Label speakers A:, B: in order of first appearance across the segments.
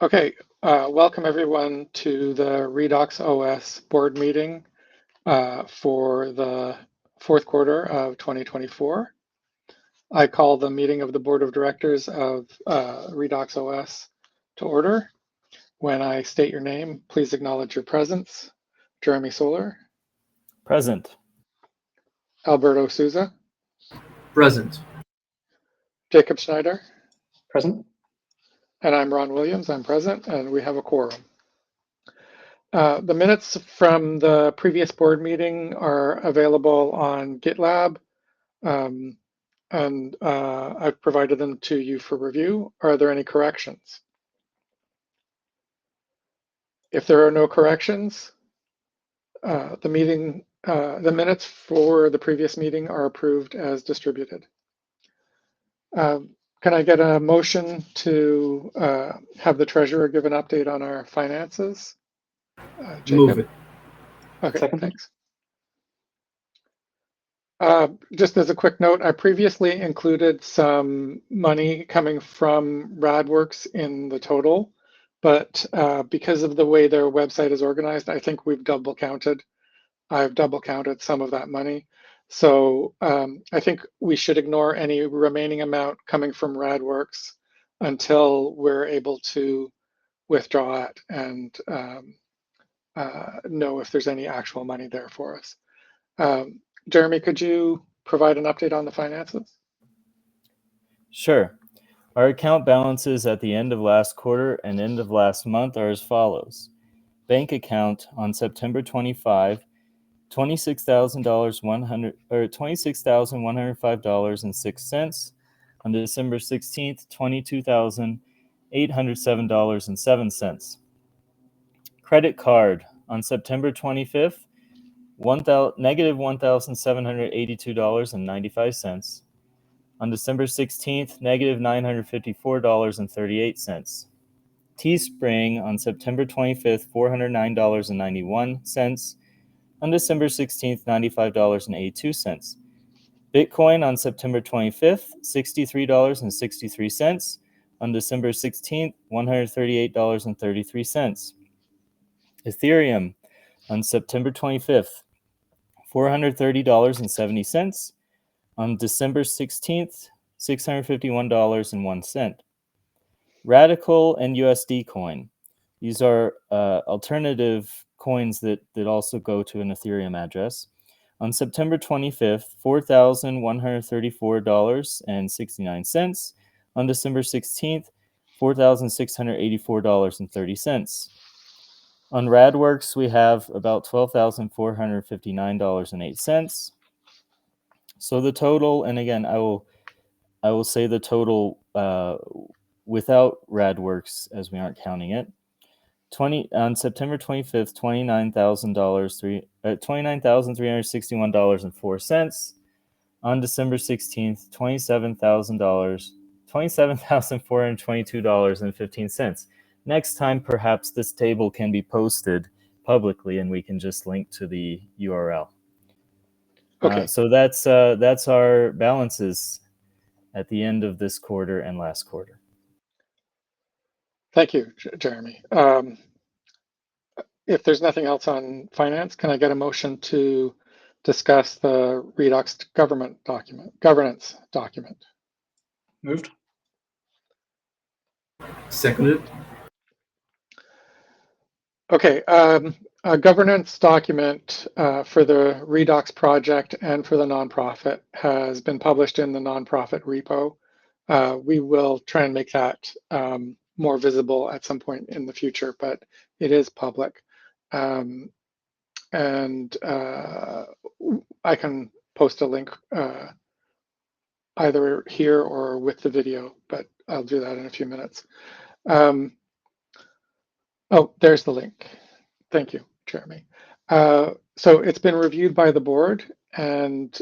A: Okay, welcome everyone to the Redox OS board meeting for the fourth quarter of 2024. I call the meeting of the Board of Directors of Redox OS to order. When I state your name, please acknowledge your presence. Jeremy Solar.
B: Present.
A: Alberto Souza.
C: Present.
A: Jacob Schneider.
D: Present.
A: And I'm Ron Williams. I'm present, and we have a quorum. The minutes from the previous board meeting are available on GitLab, and I've provided them to you for review. Are there any corrections? If there are no corrections, the minutes for the previous meeting are approved as distributed. Can I get a motion to have the treasurer give an update on our finances? Jacob?
C: Move it.
A: Okay,
D: Second.
A: thanks. Just as a quick note, I previously included some money coming from RadWorks in the total, but because of the way their website is organized, I think we've double counted. I've double counted some of that money. So I think we should ignore any remaining amount coming from RadWorks until we're able to withdraw it and know if there's any actual money there for us. Jeremy, could you provide an update on the finances?
B: Sure. Our account balances at the end of last quarter and end of last month are as follows. Bank account on September 25, $26,105.06. On December 16th, $22,807.07. Credit card on September 25th, negative $1,782.95. On December 16th, negative $954.38. Teespring on September 25th, $409.91. On December 16th, $95.82. Bitcoin on September 25th, $63.63. On December 16th, $138.33. Ethereum on September 25th, $430.70. On December 16th, $651.01. Radical and USD coin. These are alternative coins that also go to an Ethereum address. On September 25th, $4,134.69. On December 16th, $4,684.30. On RadWorks, we have about $12,459.08. So the total, and again, I will say the total without RadWorks as we aren't counting it. On September 25th, $29,361.04. On December 16th, $27,422.15. Next time, perhaps this table can be posted publicly and we can just link to the URL.
A: Okay.
B: So that's our balances at the end of this quarter and last quarter.
A: Thank you, Jeremy. If there's nothing else on finance, can I get a motion to discuss the Redox governance document?
D: Moved.
C: Seconded.
A: Okay, a governance document for the Redox project and for the nonprofit has been published in the nonprofit repo. We will try and make that more visible at some point in the future, but it is public. And I can post a link either here or with the video, but I'll do that in a few minutes. Oh, there's the link. Thank you, Jeremy. So it's been reviewed by the board, and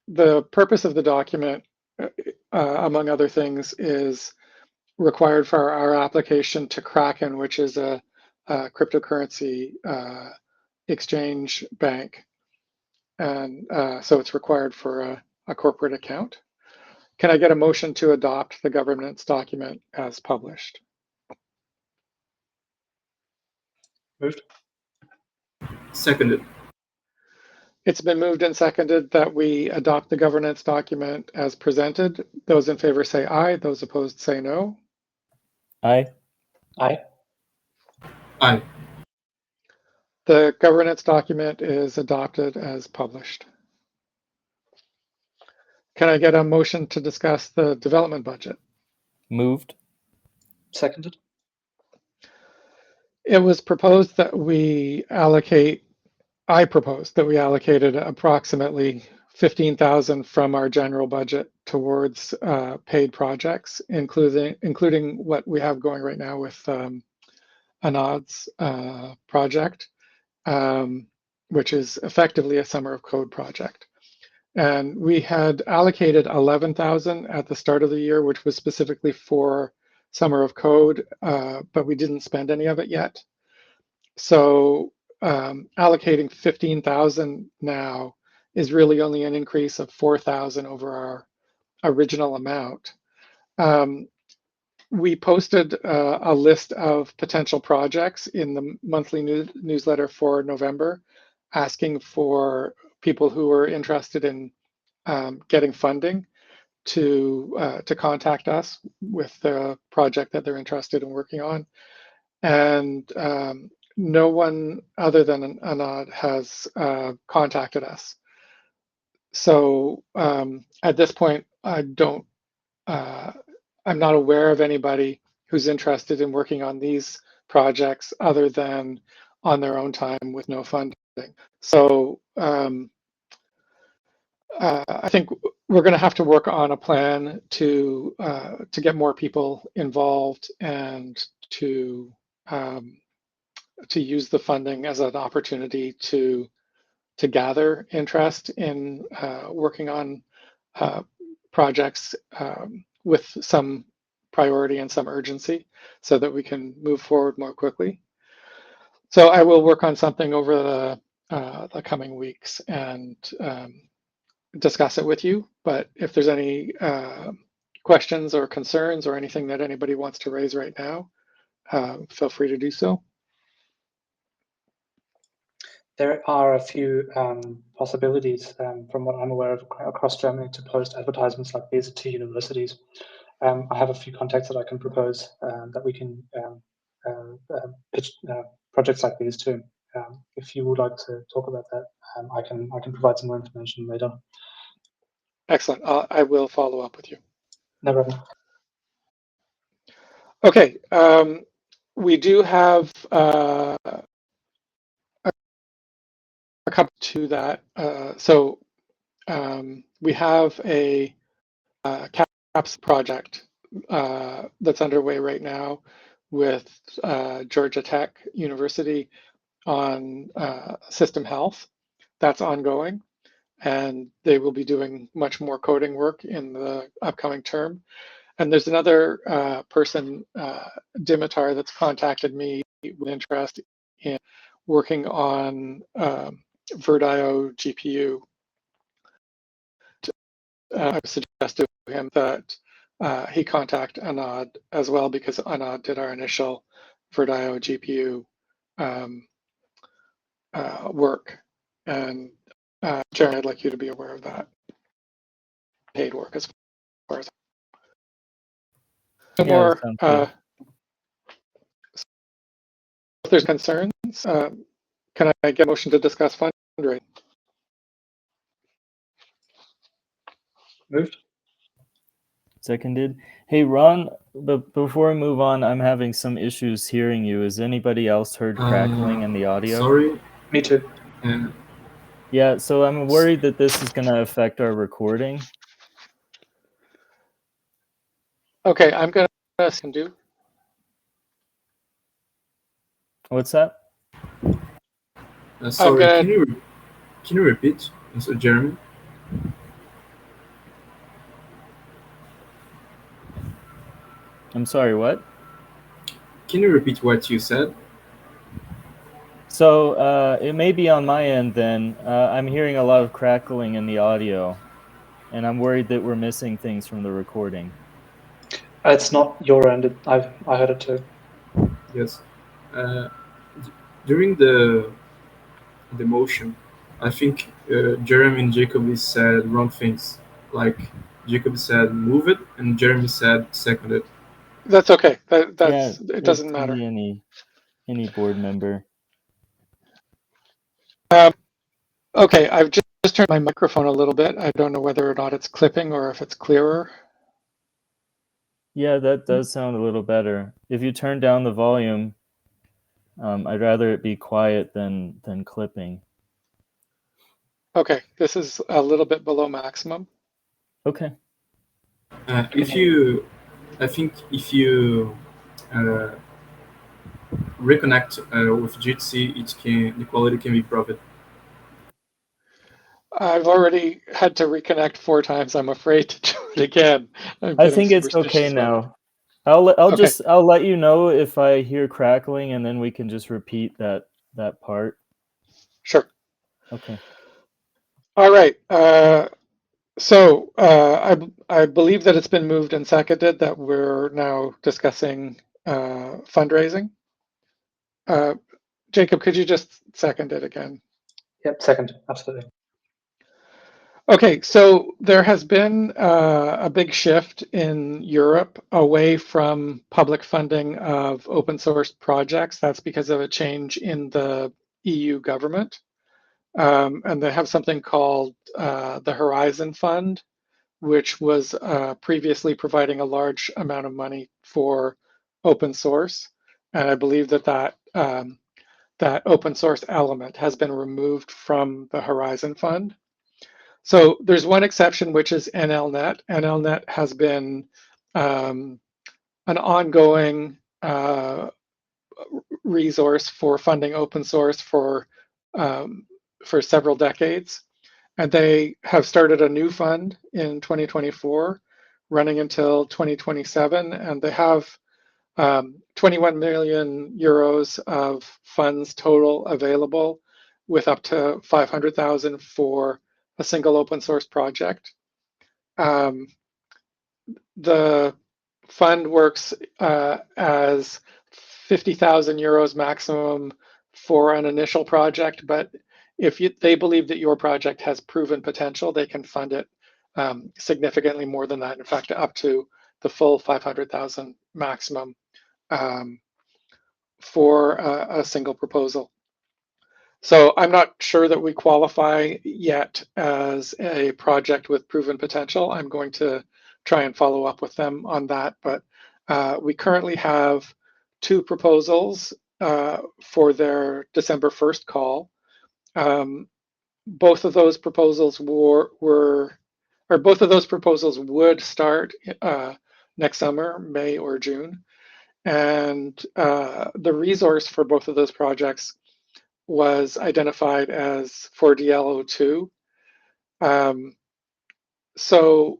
A: the purpose of the document, among other things, is required for our application to Kraken, which is a cryptocurrency exchange bank. And so it's required for a corporate account. Can I get a motion to adopt the governance document as published?
D: Moved.
C: Seconded.
A: It's been moved and seconded that we adopt the governance document as presented. Those in favor say aye. Those opposed say no.
B: Aye.
D: Aye.
C: Aye.
A: The governance document is adopted as published. Can I get a motion to discuss the development budget?
B: Moved.
D: Seconded.
A: It was proposed that I proposed that we allocated approximately 15,000 from our general budget towards paid projects, including what we have going right now with Anad's project, which is effectively a Summer of Code project. And we had allocated 11,000 at the start of the year, which was specifically for Summer of Code, but we didn't spend any of it yet. So allocating 15,000 now is really only an increase of 4,000 over our original amount. We posted a list of potential projects in the monthly newsletter for November, asking for people who were interested in getting funding to contact us with the project that they're interested in working on. And no one other than Anad has contacted us. So at this point, I'm not aware of anybody who's interested in working on these projects other than on their own time with no funding. So I think we're going to have to work on a plan to get more people involved and to use the funding as an opportunity to gather interest in working on projects with some priority and some urgency so that we can move forward more quickly. So I will work on something over the coming weeks and discuss it with you. But if there's any questions or concerns or anything that anybody wants to raise right now, feel free to do so.
D: There are a few possibilities, from what I'm aware of, across Germany to post advertisements like these to universities. I have a few contacts that I can propose that we can pitch projects like these to. If you would like to talk about that, I can provide some more information later.
A: Excellent. I will follow up with you.
D: No problem.
A: Okay. We do have a couple to that. So we have a CAPS project that's underway right now with Georgia Tech University on system health. That's ongoing, and they will be doing much more coding work in the upcoming term. And there's another person, Dimitar, that's contacted me with interest in working on VirtIO GPU. I suggested to him that he contact Anad as well, because Anad did our initial VirtIO GPU work. And Jeremy, I'd like you to be aware of that paid work as far as. No more. If there's concerns, can I get a motion to discuss fundraising?
D: Moved.
B: Seconded. Hey, Ron, but before we move on, I'm having some issues hearing you. Has anybody else heard crackling in the audio?
C: Sorry.
D: Me too.
B: Yeah, so I'm worried that this is going to affect our recording.
A: Okay, I'm going to do.
B: What's that?
C: Sorry, can you repeat, Mr. Jeremy?
B: I'm sorry, what?
C: Can you repeat what you said?
B: So it may be on my end then. I'm hearing a lot of crackling in the audio, and I'm worried that we're missing things from the recording.
D: It's not your end. I heard it too.
C: Yes. During the motion, I think Jeremy and Jacoby said wrong things. Like Jacob said move it, and Jeremy said second it.
A: That's okay.
B: Yeah,
A: It
B: it
A: doesn't
B: can
A: matter.
B: be any board member.
A: Okay, I've just turned my microphone a little bit. I don't know whether or not it's clipping or if it's clearer.
B: Yeah, that does sound a little better. If you turn down the volume, I'd rather it be quiet than clipping.
A: Okay, this is a little bit below maximum.
B: Okay.
C: If you, I think if you uh, reconnect with Jitsi, the quality can be improved.
A: I've already had to reconnect 4 times. I'm afraid to do it again. I'm
B: I
A: getting
B: think it's okay
A: superstitious about it.
B: now. I'll
A: Okay,
B: I'll let you know if I hear crackling, and then we can just repeat that part.
A: sure.
B: Okay.
A: All right. So I believe that it's been moved and seconded that we're now discussing fundraising. Jacob, could you just second it again?
D: Yep, second, absolutely.
A: Okay, so there has been a big shift in Europe away from public funding of open source projects. That's because of a change in the EU government. And they have something called the Horizon Fund, which was previously providing a large amount of money for open source. And I believe that open source element has been removed from the Horizon Fund. So there's one exception, which is NLNet. NLNet has been an ongoing resource for funding open source for several decades. And they have started a new fund in 2024, running until 2027. And they have 21 million euros of funds total available, with up to 500,000 for a single open source project. Um, the fund works as 50,000 euros maximum for an initial project, but if they believe that your project has proven potential, they can fund it significantly more than that. In fact, up to the full 500,000 maximum for a single proposal. So I'm not sure that we qualify yet as a project with proven potential. I'm going to try and follow up with them on that, but we currently have 2 proposals for their December 1st call. Both of those proposals both of those proposals would start next summer, May or June. And the resource for both of those projects was identified as for DLO2. So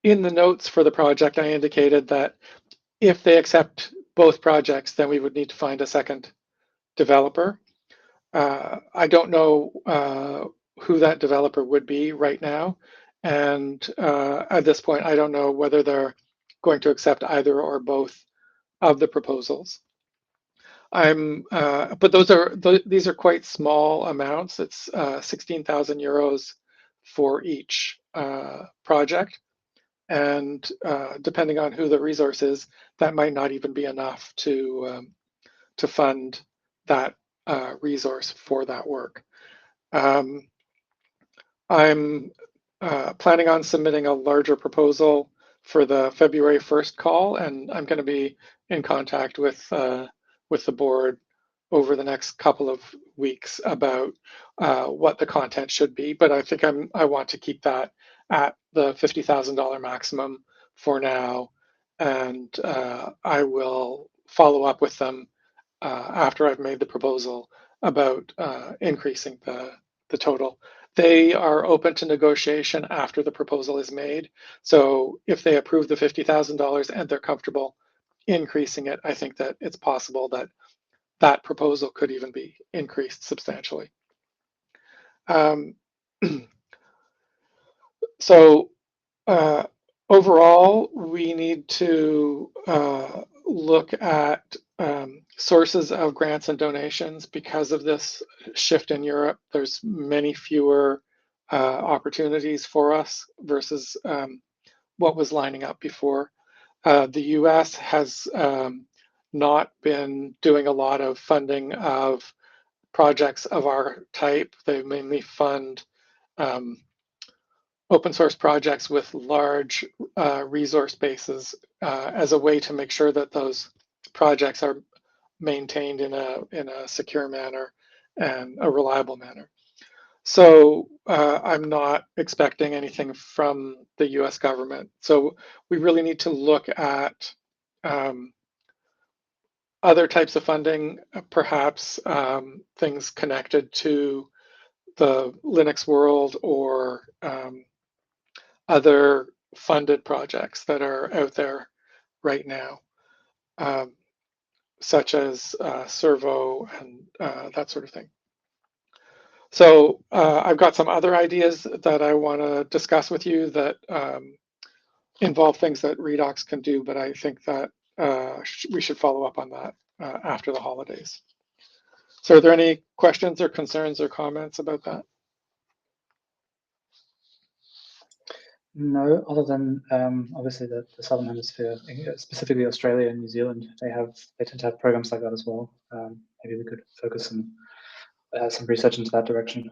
A: in the notes for the project, I indicated that if they accept both projects, then we would need to find a second developer. I don't know who that developer would be right now. And at this point, I don't know whether they're going to accept either or both of the proposals. But these are quite small amounts. It's 16,000 euros for each project, and depending on who the resource is, that might not even be enough to fund that resource for that work. I'm planning on submitting a larger proposal for the February 1st call, and I'm going to be in contact with the board over the next couple of weeks about what the content should be. But I think I want to keep that at the $50,000 maximum for now, and I will follow up with them after I've made the proposal about increasing the total. They are open to negotiation after the proposal is made. So if they approve the $50,000 and they're comfortable increasing it, I think that it's possible that that proposal could even be increased substantially. So overall, we need to look at sources of grants and donations. Because of this shift in Europe, there's many fewer opportunities for us versus what was lining up before. The US has not been doing a lot of funding of projects of our type. They mainly fund open source projects with large resource bases as a way to make sure that those projects are maintained in a secure manner and a reliable manner. So I'm not expecting anything from the US government. So we really need to look at other types of funding, perhaps things connected to the Linux world or other funded projects that are out there right now, such as Servo and that sort of thing. So I've got some other ideas that I want to discuss with you that involve things that Redox can do, but I think that we should follow up on that after the holidays. So are there any questions or concerns or comments about that?
D: No, other than obviously the Southern Hemisphere, specifically Australia and New Zealand, they tend to have programs like that as well. Maybe we could focus some research into that direction.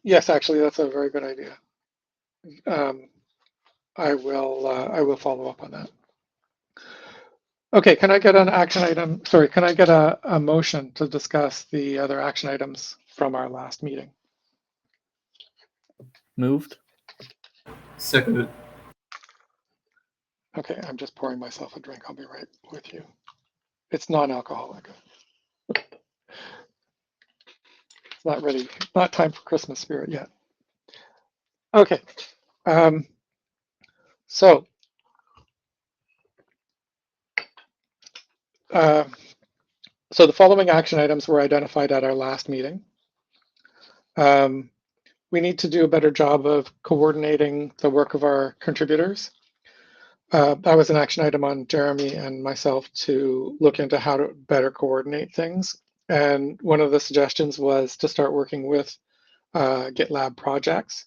A: Yes, actually, that's a very good idea. I will follow up on that. Okay, can I get an action item? Sorry, can I get a motion to discuss the other action items from our last meeting?
B: Moved.
C: Seconded.
A: Okay, I'm just pouring myself a drink. I'll be right with you. It's non-alcoholic. It's not ready. Not time for Christmas spirit yet. Okay. So the following action items were identified at our last meeting. We need to do a better job of coordinating the work of our contributors. That was an action item on Jeremy and myself to look into how to better coordinate things. And one of the suggestions was to start working with GitLab projects.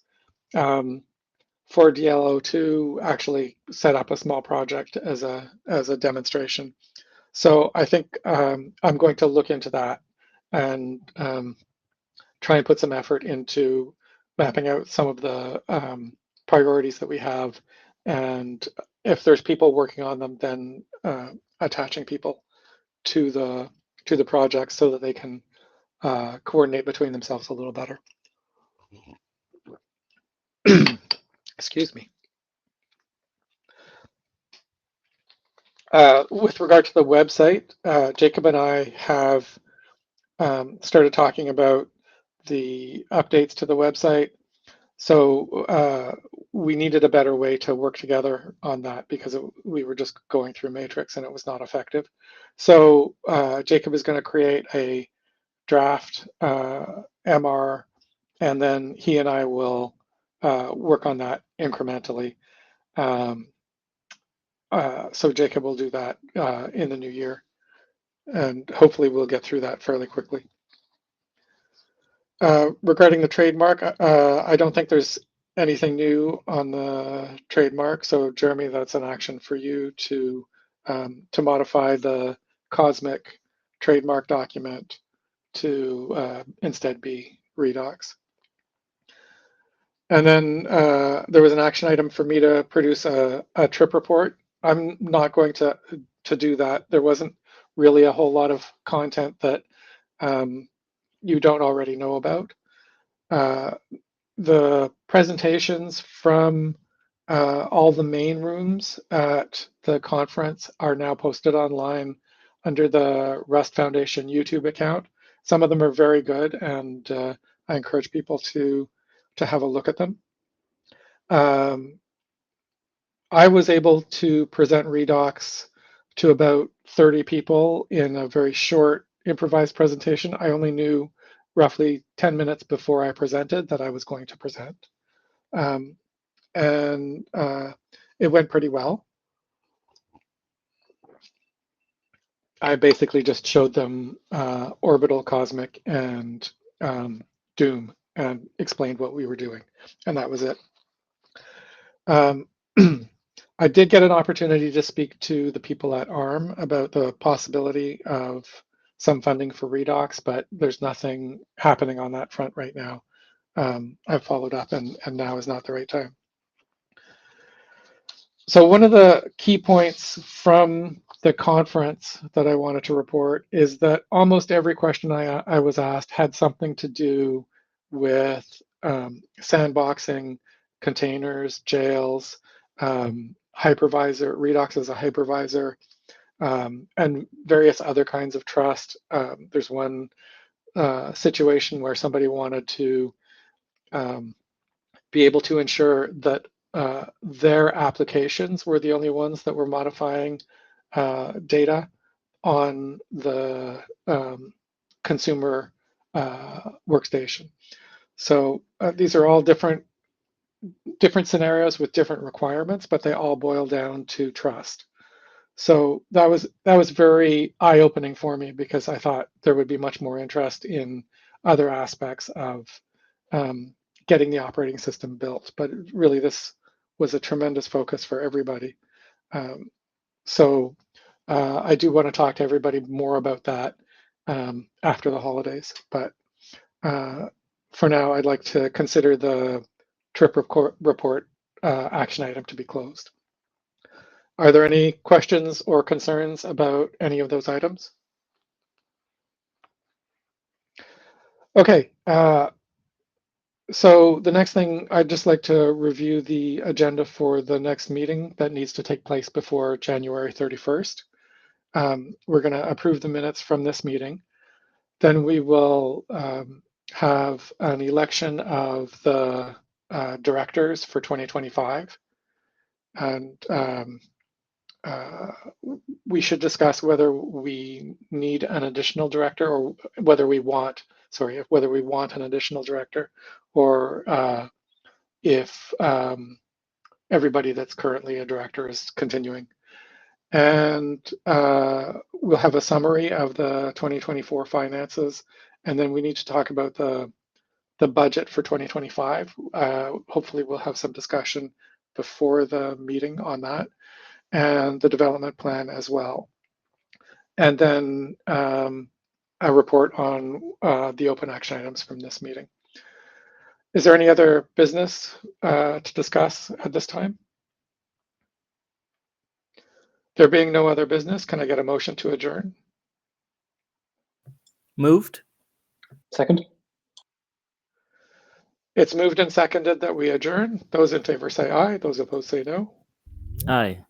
A: For DLO to actually set up a small project as a demonstration. So I think I'm going to look into that and try and put some effort into mapping out some of the priorities that we have, and if there's people working on them, then attaching people to the project so that they can coordinate between themselves a little better. Excuse me. With regard to the website, Jacob and I have started talking about the updates to the website. So we needed a better way to work together on that because we were just going through Matrix and it was not effective. So Jacob is going to create a draft MR, and then he and I will work on that incrementally. So Jacob will do that in the new year, and hopefully we'll get through that fairly quickly. Regarding the trademark, I don't think there's anything new on the trademark. So Jeremy, that's an action for you to modify the Cosmic trademark document to instead be Redox. And then there was an action item for me to produce a trip report. I'm not going to do that. There wasn't really a whole lot of content that you don't already know about. The presentations from all the main rooms at the conference are now posted online under the Rust Foundation YouTube account. Some of them are very good, and I encourage people to have a look at them. I was able to present Redox to about 30 people in a very short improvised presentation. I only knew roughly 10 minutes before I presented that I was going to present. And it went pretty well. I basically just showed them orbital, cosmic, and Doom, and explained what we were doing, and that was it. I did get an opportunity to speak to the people at ARM about the possibility of some funding for Redox, but there's nothing happening on that front right now. I've followed up, and now is not the right time. So one of the key points from the conference that I wanted to report is that almost every question I was asked had something to do with sandboxing, containers, jails, hypervisor, Redox as a hypervisor, and various other kinds of trust. There's one situation where somebody wanted to be able to ensure that their applications were the only ones that were modifying data on the consumer workstation. So these are all different scenarios with different requirements, but they all boil down to trust. So that was very eye-opening for me, because I thought there would be much more interest in other aspects of getting the operating system built. But really, this was a tremendous focus for everybody. So I do want to talk to everybody more about that after the holidays. But for now, I'd like to consider the trip report action item to be closed. Are there any questions or concerns about any of those items? Okay, so the next thing, I'd just like to review the agenda for the next meeting that needs to take place before January 31st. We're going to approve the minutes from this meeting. Then we will have an election of the directors for 2025. And we should discuss whether we need an additional director, or whether we want, whether we want an additional director, or if everybody that's currently a director is continuing. And we'll have a summary of the 2024 finances, and then we need to talk about the budget for 2025. Hopefully we'll have some discussion before the meeting on that, and the development plan as well. And then a report on the open action items from this meeting. Is there any other business to discuss at this time? There being no other business, can I get a motion to adjourn?
B: Moved.
D: Second.
A: It's moved and seconded that we adjourn. Those in favor say aye. Those opposed say no.
B: Aye.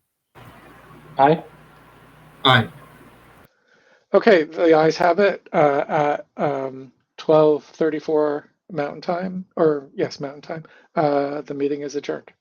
D: Aye.
C: Aye.
A: Okay, the ayes have it at 12:34 Mountain Time, or yes, Mountain Time. The meeting is adjourned.